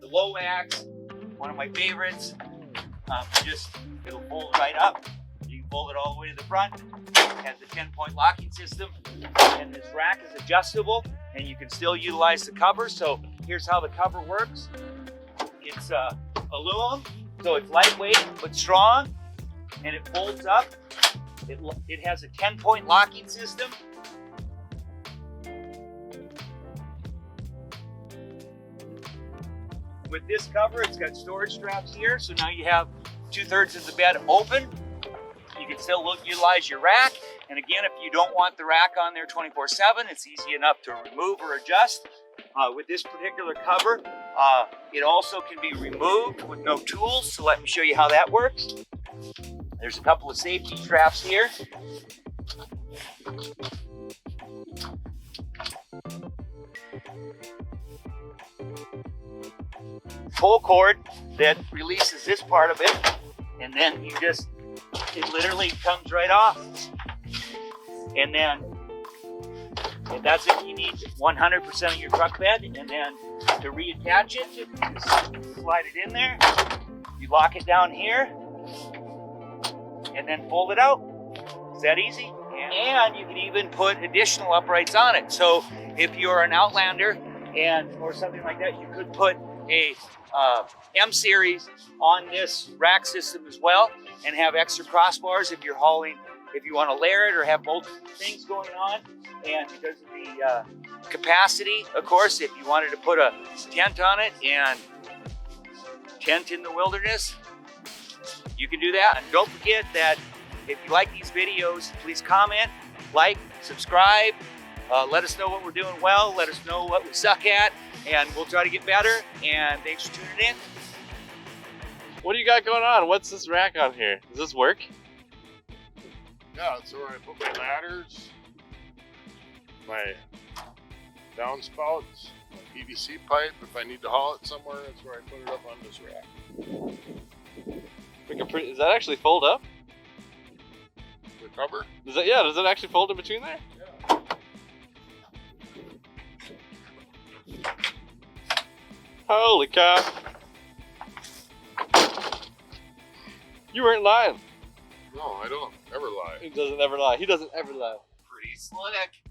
the Lomax, one of my favorites. It'll fold right up. You can fold it all the way to the front. It has a 10-point locking system, and this rack is adjustable, and you can still utilize the cover. So here's how the cover works. It's aluminum, so it's lightweight but strong, and it folds up. It has a 10-point locking system. With this cover, it's got storage straps here, so now you have 2/3 of the bed open. You can still utilize your rack. And again, if you don't want the rack on there 24/7, it's easy enough to remove or adjust. With this particular cover, it also can be removed with no tools. So let me show you how that works. There's a couple of safety straps here. Pull cord that releases this part of it, and then it literally comes right off. And then that's it. You need 100% of your truck bed, and then to reattach it, you just slide it in there. You lock it down here, and then fold it out. Is that easy? And you can even put additional uprights on it. So if you're an Outlander or something like that, you could put a M-Series on this rack system as well, and have extra crossbars if you're hauling, if you want to layer it or have both things going on. And because of the capacity, of course, if you wanted to put a tent on it and tent in the wilderness, you can do that. And don't forget that if you like these videos, please comment, like, subscribe, let us know what we're doing well, let us know what we suck at, and we'll try to get better. And thanks for tuning in. What do you got going on? What's this rack on here? Does this work? Yeah, that's where I put my ladders, my downspouts, my PVC pipe. If I need to haul it somewhere, that's where I put it up on this rack. Does that actually fold up? The cover? Does it actually fold in between there? Yeah. Holy cow. You weren't lying. No, I don't ever lie. He doesn't ever lie. He doesn't ever lie. Pretty slick.